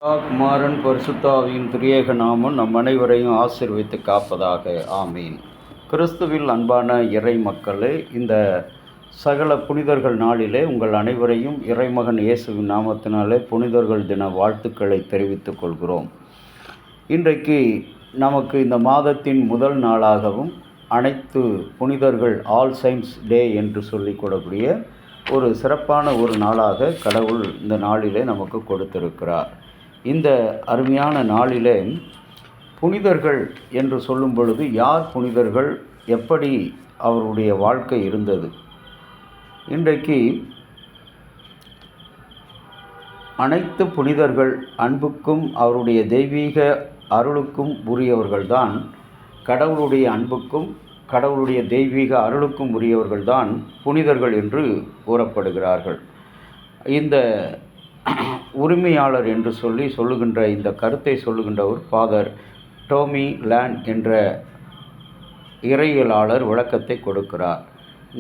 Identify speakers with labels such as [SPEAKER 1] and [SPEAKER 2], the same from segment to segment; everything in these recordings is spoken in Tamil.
[SPEAKER 1] குமாரன் பரிசுத்தாவியின் திரியேக நாமம் நம் அனைவரையும் ஆசீர்வதித்து காப்பதாக. ஆமீன். கிறிஸ்துவில் அன்பான இறை மக்களே, இந்த சகல புனிதர்கள் நாளிலே உங்கள் அனைவரையும் இறைமகன் இயேசுவின் நாமத்தினாலே புனிதர்கள் தின வாழ்த்துக்களை தெரிவித்துக் கொள்கிறோம். இன்றைக்கு நமக்கு இந்த மாதத்தின் முதல் நாளாகவும் அனைத்து புனிதர்கள் ஆல் சயின்ஸ் டே என்று சொல்லிக் ஒரு சிறப்பான ஒரு நாளாக கடவுள் இந்த நாளிலே நமக்கு கொடுத்திருக்கிறார். இந்த அருமையான நாளிலே புனிதர்கள் என்று சொல்லும் பொழுது யார் புனிதர்கள், எப்படி அவருடைய வாழ்க்கை இருந்தது? இன்றைக்கு அனைத்து புனிதர்கள் அன்புக்கும் அவருடைய தெய்வீக அருளுக்கும் உரியவர்கள்தான். கடவுளுடைய அன்புக்கும் கடவுளுடைய தெய்வீக அருளுக்கும் உரியவர்கள்தான் புனிதர்கள் என்று கூறப்படுகிறார்கள். இந்த உரிமையாளர் என்று சொல்லுகின்ற இந்த கருத்தை சொல்லுகின்ற ஒரு ஃபாதர் டோமி லேன் என்ற இறையியலாளர் விளக்கத்தை கொடுக்கிறார்.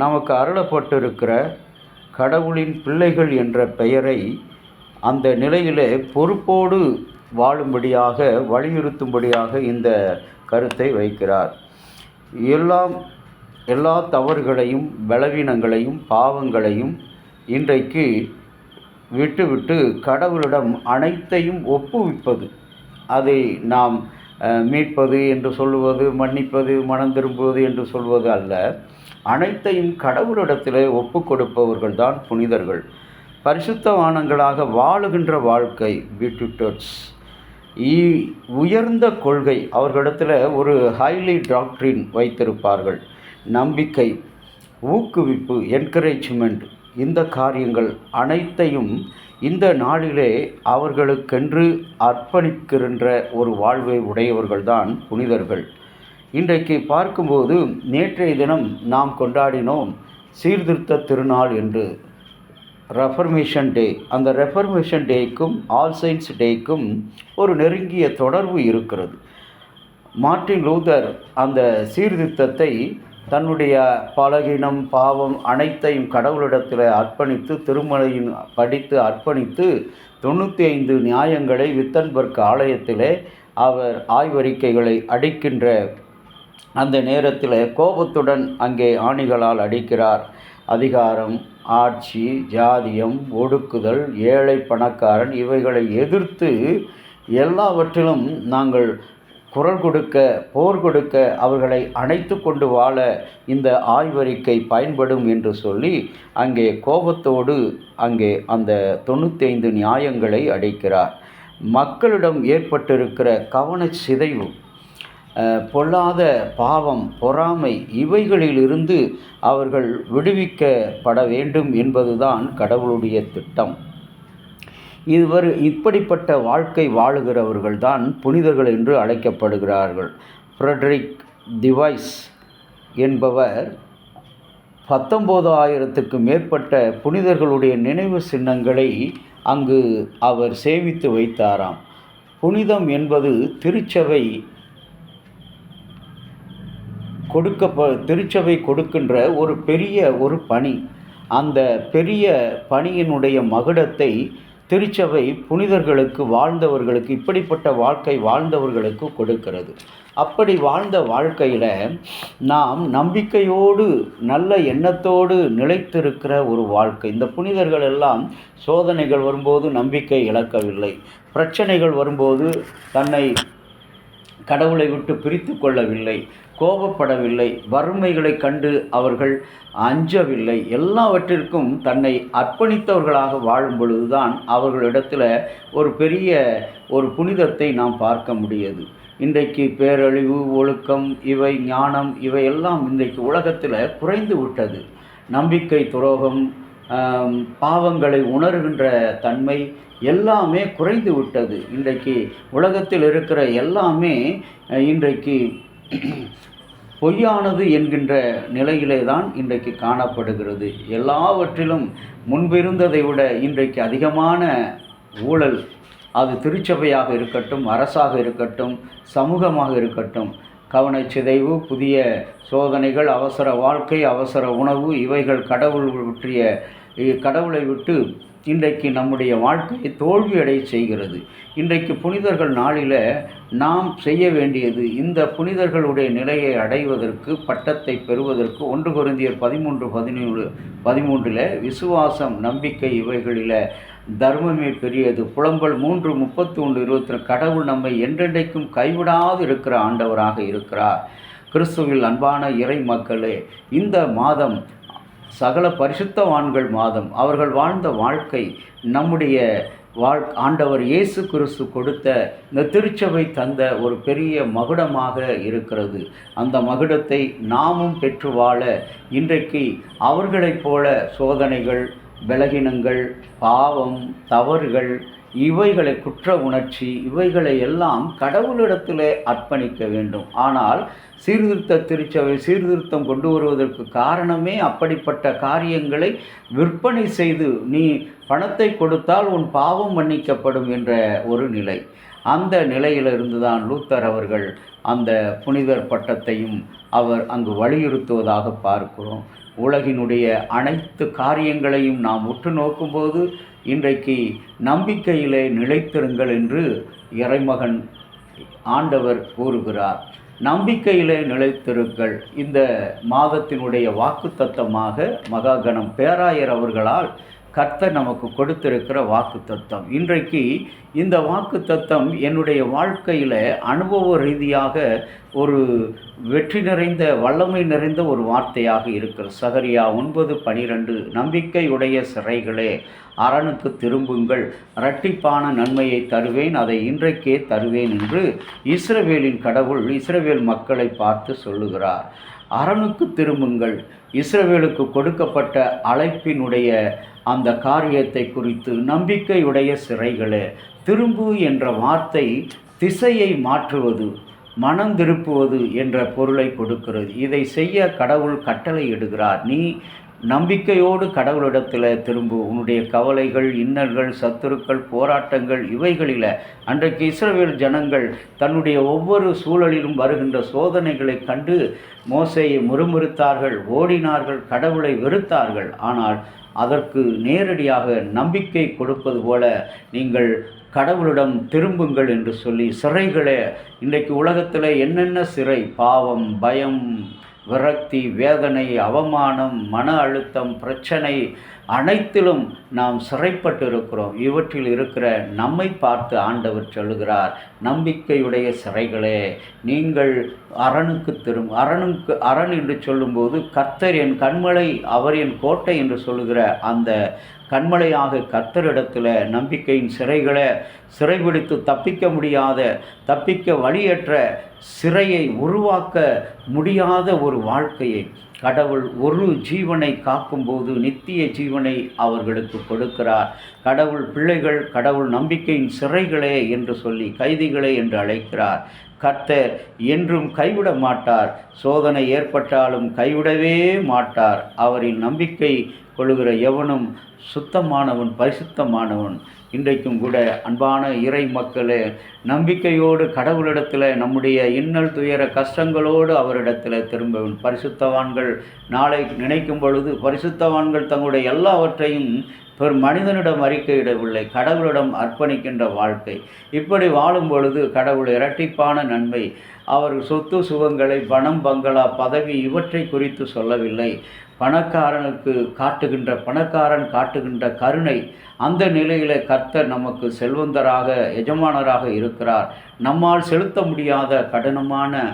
[SPEAKER 1] நமக்கு அருளப்பட்டிருக்கிற கடவுளின் பிள்ளைகள் என்ற பெயரை அந்த நிலையிலே பொறுப்போடு வாழும்படியாக வலியுறுத்தும்படியாக இந்த கருத்தை வைக்கிறார். எல்லா தவறுகளையும் பலவீனங்களையும் பாவங்களையும் இன்றைக்கு விட்டுவிட்டு கடவுளிடம் அனைத்தையும் ஒப்புவிப்பது, அதை நாம் மீட்பது என்று சொல்லுவது, மன்னிப்பது, மனம் திரும்புவது என்று சொல்வது அல்ல. அனைத்தையும் கடவுளிடத்திலே ஒப்பு கொடுப்பவர்கள் தான் புனிதர்கள். பரிசுத்தவான்களாக வாழுகின்ற வாழ்க்கை பியூட்டிடோட்ஸ், உயர்ந்த கொள்கை அவர்களிடத்தில் ஒரு ஹைலி டாக்ட்ரின் வைத்திருப்பார்கள். நம்பிக்கை, ஊக்குவிப்பு, என்கரேஜ்மெண்ட், இந்த காரியங்கள் அனைத்தையும் இந்த நாளிலே அவர்களுக்கென்று அர்ப்பணிக்கின்ற ஒரு வாழ்வை உடையவர்கள்தான் புனிதர்கள். இன்றைக்கு பார்க்கும்போது நேற்றைய தினம் நாம் கொண்டாடினோம் சீர்திருத்த திருநாள் என்று, ரெஃபர்மேஷன் டே. அந்த ரெஃபர்மேஷன் டேக்கும் ஆல் சயின்ஸ் டேக்கும் ஒரு நெருங்கிய தொடர்பு இருக்கிறது. மார்ட்டின் லூதர் அந்த சீர்திருத்தத்தை தன்னுடைய பலகீனம் பாவம் அனைத்தையும் கடவுளிடத்தில் அர்ப்பணித்து, திருமலையின் படித்து அர்ப்பணித்து 95 நியாயங்களை வித்தன்பர்க் ஆலயத்திலே அவர் ஆய்வறிக்கைகளை அடிக்கின்ற அந்த நேரத்தில் கோபத்துடன் அங்கே ஆணிகளால் அடிக்கிறார். அதிகாரம், ஆட்சி, ஜாதியம், ஒடுக்குதல், ஏழை பணக்காரன் இவைகளை எதிர்த்து எல்லாவற்றிலும் நாங்கள் குரல் கொடுக்க, போர் கொடுக்க, அவர்களை அணைத்து கொண்டு வாழ இந்த ஆய்வறிக்கை பயன்படும் என்று சொல்லி அங்கே கோபத்தோடு அங்கே அந்த 95 நியாயங்களை அடைக்கிறார். மக்களிடம் ஏற்பட்டிருக்கிற கவன சிதைவு, பொல்லாத பாவம், பொறாமை இவைகளிலிருந்து அவர்கள் விடுவிக்கப்பட வேண்டும் என்பதுதான் கடவுளுடைய திட்டம். இப்படிப்பட்ட வாழ்க்கை வாழுகிறவர்கள் தான் புனிதர்கள் என்று அழைக்கப்படுகிறார்கள். ஃப்ரெட்ரிக் டிவைஸ் என்பவர் 19,000க்கு மேற்பட்ட புனிதர்களுடைய நினைவு சின்னங்களை அங்கு அவர் சேமித்து வைத்தாராம். புனிதம் என்பது திருச்சபை கொடுக்கின்ற ஒரு பெரிய ஒரு பணி. அந்த பெரிய பணியினுடைய மகுடத்தை திருச்சபை புனிதர்களுக்கு, வாழ்ந்தவர்களுக்கு, இப்படிப்பட்ட வாழ்க்கை வாழ்ந்தவர்களுக்கு கொடுக்கிறது. அப்படி வாழ்ந்த வாழ்க்கையில் நாம் நம்பிக்கையோடு நல்ல எண்ணத்தோடு நிலைத்திருக்கிற ஒரு வாழ்க்கை. இந்த புனிதர்கள் எல்லாம் சோதனைகள் வரும்போது நம்பிக்கை இழக்கவில்லை, பிரச்சனைகள் வரும்போது தன்னை கடவுளை விட்டு பிரித்து கொள்ளவில்லை, கோபப்படவில்லை, வறுமைகளை கண்டு அவர்கள் அஞ்சவில்லை. எல்லாவற்றிற்கும் தன்னை அர்ப்பணித்தவர்களாக வாழும் பொழுதுதான் அவர்களிடத்தில் ஒரு பெரிய ஒரு புனிதத்தை நாம் பார்க்க முடியாது. இன்றைக்கு பேரழிவு, ஒழுக்கம், இவை ஞானம் இவையெல்லாம் இன்றைக்கு உலகத்தில் குறைந்து விட்டது. நம்பிக்கை துரோகம், பாவங்களை உணர்கின்ற தன்மை எல்லாமே குறைந்து விட்டது. இன்றைக்கு உலகத்தில் இருக்கிற எல்லாமே இன்றைக்கு பொய்யானது என்கின்ற நிலையிலே தான் இன்றைக்கு காணப்படுகிறது. எல்லாவற்றிலும் முன்பிருந்ததை விட இன்றைக்கு அதிகமான ஊழல், அது திருச்சபையாக இருக்கட்டும், அரசாக இருக்கட்டும், சமூகமாக இருக்கட்டும், கவனச்சிதைவு, புதிய சோதனைகள், அவசர வாழ்க்கை, அவசர உணவு, இவைகள் கடவுளை விட்டு இன்றைக்கு நம்முடைய வாழ்க்கையை தோல்வியடை செய்கிறது. இன்றைக்கு புனிதர்கள் நாளில் நாம் செய்ய வேண்டியது, இந்த புனிதர்களுடைய நிலையை அடைவதற்கு, பட்டத்தை பெறுவதற்கு 1 கொரிந்தியர் 13:13 விசுவாசம், நம்பிக்கை இவைகளில் தர்மமே பெரியது. புலம்பல் 3:31-22 கடவுள் நம்மை என்றென்றைக்கும் கைவிடாது இருக்கிற ஆண்டவராக இருக்கிறார். கிறிஸ்துவில் அன்பான இறை மக்களே, இந்த மாதம் சகல பரிசுத்தவான்கள் மாதம். அவர்கள் வாழ்ந்த வாழ்க்கை நம்முடைய ஆண்டவர் இயேசு கிறிஸ்து கொடுத்த இந்த திருச்சபை தந்த ஒரு பெரிய மகுடமாக இருக்கிறது. அந்த மகுடத்தை நாமும் பெற்று வாழ இன்றைக்கு அவர்களைப் போல சோதனைகள், பலகீனங்கள், பாவம், தவறுகள், இவைகளை குற்ற உணர்ச்சி, இவைகளை எல்லாம் கடவுளிடத்தில் அர்ப்பணிக்க வேண்டும். ஆனால் சீர்திருத்த திருச்சபை சீர்திருத்தம் கொண்டு வருவதற்கு காரணமே அப்படிப்பட்ட காரியங்களை விற்பனை செய்து, நீ பணத்தை கொடுத்தால் உன் பாவம் மன்னிக்கப்படும் என்ற ஒரு நிலை. அந்த நிலையிலிருந்து தான் லூத்தர் அவர்கள் அந்த புனிதர் பட்டத்தையும் அவர் அங்கு வலியுறுத்துவதாக பார்க்கிறோம். உலகினுடைய அனைத்து காரியங்களையும் நாம் உற்று நோக்கும்போது இன்றைக்கு நம்பிக்கையிலே நிலைத்திருங்கள் என்று இறைமகன் ஆண்டவர் கூறுகிறார். நம்பிக்கையிலே நிலைத்திருங்கள் இந்த மாதத்தினுடைய வாக்குத்தத்தமாக மகாகணம் பேராயர் அவர்களால் கர்த்தர் நமக்கு கொடுத்திருக்கிற வாக்குத்தத்தம். இன்றைக்கு இந்த வாக்குத்தத்தம் என்னுடைய வாழ்க்கையில் அனுபவ ரீதியாக ஒரு வெற்றி நிறைந்த, வல்லமை நிறைந்த ஒரு வார்த்தையாக இருக்கிறது. சகரியா 9:12 நம்பிக்கையுடைய சிறைகளே, அரணுக்கு திரும்புங்கள், இரட்டிப்பான நன்மையை தருவேன், அதை இன்றைக்கே தருவேன் என்று இஸ்ரவேலின் கடவுள் இஸ்ரவேல் மக்களை பார்த்து சொல்லுகிறார். அரணுக்கு திரும்புங்கள். இஸ்ரவேலுக்கு கொடுக்கப்பட்ட அழைப்பினுடைய அந்த காரியத்தை குறித்து, நம்பிக்கையுடைய சிறைகளே, திரும்பு என்ற வார்த்தை திசையை மாற்றுவது, மனம் திருப்புவது என்ற பொருளை கொடுக்கிறது. இதை செய்ய கடவுள் கட்டளை இடுகிறார். நீ நம்பிக்கையோடு கடவுளிடத்தில் திரும்பு. உன்னுடைய கவலைகள், இன்னல்கள், சத்துருக்கள், போராட்டங்கள் இவைகளில் அன்றைக்கு இஸ்ரவேல் ஜனங்கள் தன்னுடைய ஒவ்வொரு சூழலிலும் வருகின்ற சோதனைகளை கண்டு மோசேயை முறுமுறுத்தார்கள், ஓடினார்கள், கடவுளை வெறுத்தார்கள். ஆனால் அதற்கு நேரடியாக நம்பிக்கை கொடுப்பது போல நீங்கள் கடவுளிடம் திரும்புங்கள் என்று சொல்லி, சிறைகளே, இன்றைக்கு உலகத்தில் என்னென்ன சிறை, பாவம், பயம், விரக்தி, வேதனை, அவமானம், மன அழுத்தம், பிரச்சனை, அனைத்திலும் நாம் சிறைப்பட்டு இருக்கிறோம். இவற்றில் இருக்கிற நம்மை பார்த்து ஆண்டவர் சொல்லுகிறார், நம்பிக்கையுடைய சிறைகளே, நீங்கள் அரணுக்கு அரண் என்று சொல்லும்போது கர்த்தர் என் கண்மலை, அவர் என் கோட்டை என்று சொல்லுகிற அந்த கண்மலையாக கர்த்தரிடத்தில் நம்பிக்கையின் சிறைகளை, சிறைபிடித்து தப்பிக்க வழியற்ற சிறையை உருவாக்க முடியாத ஒரு வாழ்க்கையை கடவுள் ஒரு ஜீவனை காக்கும்போது நித்திய ஜீவனை அவர்களுக்கு கொடுக்கிறார். கடவுள் பிள்ளைகள், கடவுள் நம்பிக்கையின் சிறைகளே என்று சொல்லி கைதிகளே என்று அழைக்கிறார். கர்த்தர் என்றும் கைவிட மாட்டார். சோதனை ஏற்பட்டாலும் கைவிடவே மாட்டார். அவரின் நம்பிக்கை கொள்கிற எவனும் சுத்தமானவன், பரிசுத்தமானவன். இன்றைக்கும் கூட அன்பான இறை மக்களே, நம்பிக்கையோடு கடவுளிடத்தில் நம்முடைய இன்னல், துயர, கஷ்டங்களோடு அவரிடத்தில் திரும்பவும். பரிசுத்தவான்கள் நாளை நினைக்கும் பொழுது பரிசுத்தவான்கள் தங்களுடைய எல்லாவற்றையும் மனிதனிடம் அறிக்கையிடவில்லை, கடவுளிடம் அர்ப்பணிக்கின்ற வாழ்க்கை. இப்படி வாழும் பொழுது கடவுள் இரட்டிப்பான நன்மை, அவர் சொத்து சுகங்களை, பணம், பங்களா, பதவி இவற்றை குறித்து சொல்லவில்லை. பணக்காரன் காட்டுகின்ற கருணை, அந்த நிலையில் கர்த்தர் நமக்கு செல்வந்தராக, எஜமானராக இருக்கிறார். நம்மால் செலுத்த முடியாத கடினமான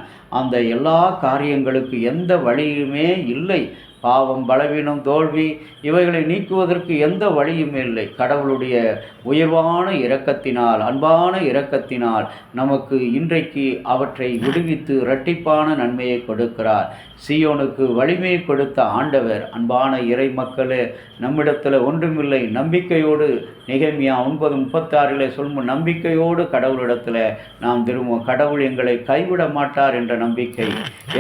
[SPEAKER 1] அந்த எல்லா காரியங்களுக்கு எந்த வழியுமே இல்லை. பாவம், பலவீனம், தோல்வி இவைகளை நீக்குவதற்கு எந்த வழியுமே இல்லை. கடவுளுடைய உயர்வான இரக்கத்தினால், அன்பான இரக்கத்தினால் நமக்கு இன்றைக்கு அவற்றை விடுவித்து இரட்டிப்பான நன்மையை கொடுக்கிறார். சீயோனுக்கு வலிமையை கொடுத்த ஆண்டவர். அன்பான இறை மக்களே, நம்மிடத்தில் ஒன்றுமில்லை, நம்பிக்கையோடு நெகேமியா 9:36 சொல்லும் நம்பிக்கையோடு கடவுளிடத்தில் நாம் திரும்புவோம். கடவுள் எங்களை கைவிட மாட்டார் என்ற நம்பிக்கை.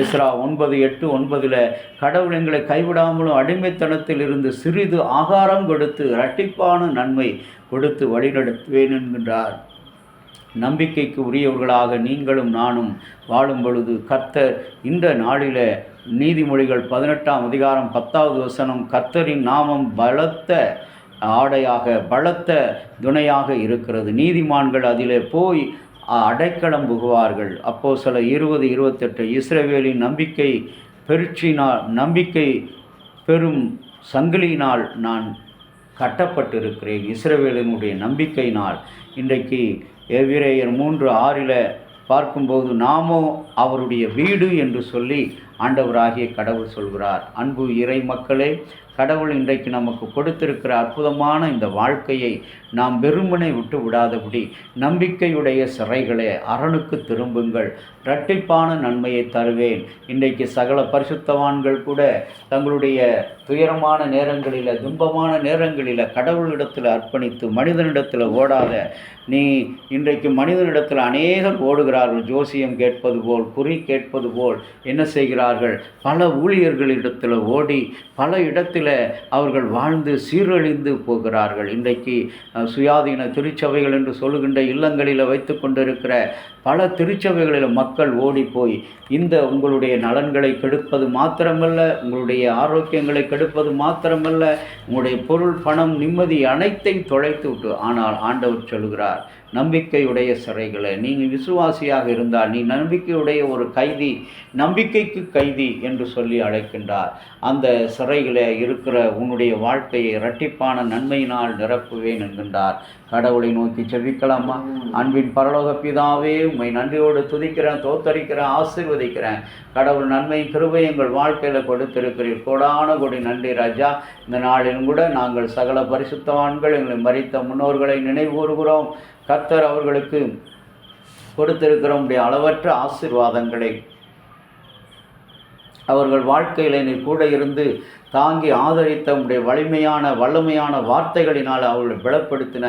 [SPEAKER 1] எஸ்ரா 9:8-9 கடவுள் எங்களை கைவிடாமலும் அடிமைத்தனத்தில் இருந்து சிறிது ஆகாரம் கொடுத்து இரட்டிப்பான நன்மை கொடுத்து வழிநடத்துவேன் என்கின்றார். நம்பிக்கைக்கு உரியவர்களாக நீங்களும் நானும் வாழும் பொழுது கர்த்தர் இந்த நாளில் நீதிமொழிகள் 18 அதிகாரம் 10 கர்த்தரின் நாமம் பலத்த ஆடையாக, பலத்த துணையாக இருக்கிறது. நீதிமான்கள் அதிலே போய் அடைக்கலம் புகுவார்கள். அப்போஸ்தலர் 20:28. இஸ்ரவேலின் நம்பிக்கை நம்பிக்கை பெரும் சங்கிலியினால் நான் கட்டப்பட்டிருக்கிறேன். இஸ்ரவேலினுடைய நம்பிக்கையினால். இன்றைக்கு எபிரேயர் 3:6 பார்க்கும்போது நாமோ அவருடைய வீடு என்று சொல்லி ஆண்டவராகிய கடவுள் சொல்கிறார். அன்பு இறை மக்களே, கடவுள் இன்றைக்கு நமக்கு கொடுத்திருக்கிற அற்புதமான இந்த வாழ்க்கையை நாம் வெறுமனை விட்டு விடாதபடி, நம்பிக்கையுடைய சிறைகளே அரணுக்கு திரும்புங்கள், இரட்டிப்பான நன்மையை தருவேன். இன்றைக்கு சகல பரிசுத்தவான்கள் கூட தங்களுடைய துயரமான நேரங்களில், துன்பமான நேரங்களில் கடவுளிடத்தில் அர்ப்பணித்து மனிதனிடத்தில் ஓடாத நீ இன்றைக்கு மனிதனிடத்தில் அநேகர் ஓடுகிறார்கள். ஜோசியம் கேட்பது போல், குறி கேட்பது போல் என்ன செய்கிறார்கள்? பல ஊழியர்களிடத்தில் ஓடி பல இடத்தில் அவர்கள் வாழ்ந்து சீரழிந்து போகிறார்கள். இன்றைக்கு சுயாதீன திருச்சபைகள் என்று சொல்லுகின்ற இல்லங்களில் வைத்து கொண்டிருக்கிற பல திருச்சபைகளில் மக்கள் ஓடி போய் இந்த உங்களுடைய நலன்களை கெடுப்பது மாத்திரமல்ல, உங்களுடைய ஆரோக்கியங்களை கெடுப்பது மாத்திரமல்ல, உங்களுடைய பொருள், பணம், நிம்மதி அனைத்தையும் தொலைத்து விட்டு. ஆனால் ஆண்டவர் சொல்கிறார், நம்பிக்கையுடைய சிறைகளை, நீங்கள் விசுவாசியாக இருந்தால் நீ நம்பிக்கையுடைய ஒரு கைதி, நம்பிக்கைக்கு கைதி என்று சொல்லி அழைக்கின்றார். அந்த சிறைகளை இருக்கிற உன்னுடைய வாழ்க்கையை இரட்டிப்பான நன்மையினால் நிரப்புவேன் என்கின்றார். கடவுளை நோக்கி செபிக்கலாமா? அன்பின் பரலோக பிதாவே, உம்மை நன்றியோடு துதிக்கிறேன், தோத்தரிக்கிறேன், ஆசீர்வதிக்கிறேன். கடவுள் நன்மை கிருபை எங்கள் வாழ்க்கையில் கொடுத்திருக்கிறீர். கோடான கோடி நன்றி ராஜா. இந்த நாளிலும் கூட நாங்கள் சகல பரிசுத்தவான்கள், எங்களை மரித்த முன்னோர்களை நினைவுகூறுகிறோம். கர்த்தர் அவர்களுக்கு கொடுத்திருக்கிற உம்முடைய அளவற்ற ஆசீர்வாதங்களை அவர்கள் வாழ்க்கையில் நீ கூட இருந்து தாங்கி ஆதரித்த உடைய வல்லமையான வார்த்தைகளினால் அவர்களை பலப்படுத்தின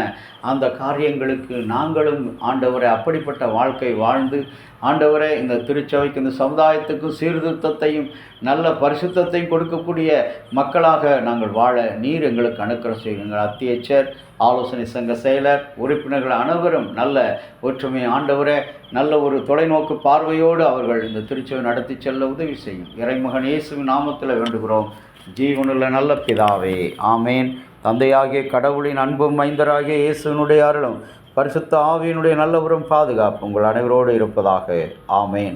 [SPEAKER 1] அந்த காரியங்களுக்கு நாங்களும் ஆண்டவரை அப்படிப்பட்ட வாழ்க்கை வாழ்ந்து ஆண்டவரே இந்த திருச்சபைக்கு, இந்த சமுதாயத்துக்கு சீர்திருத்தத்தையும் நல்ல பரிசுத்தத்தையும் கொடுக்கக்கூடிய மக்களாக நாங்கள் வாழ நீர் எங்களுக்கு அனுக்கிரகம் செய்யுங்கள். அத்தியட்சர், ஆலோசனை சங்க செயலர், உறுப்பினர்கள் அனைவரும் நல்ல ஒற்றுமை ஆண்டவரே, நல்ல ஒரு தொலைநோக்கு பார்வையோடு அவர்கள் இந்த திருச்சபை நடத்தி செல்ல உதவி செய்யும். இறைமகன் இயேசுவின் நாமத்தில் வேண்டுகிறோம், ஜீவனுள்ள நல்ல பிதாவே, ஆமேன். தந்தையாகிய கடவுளின் அன்பும் மைந்தராகிய இயேசுவினுடைய அருளும் பரிசுத்த ஆவியினுடைய நல்லவரும் பாதுகாப்பு உங்கள் அனைவரோடு இருப்பதாக. ஆமேன்.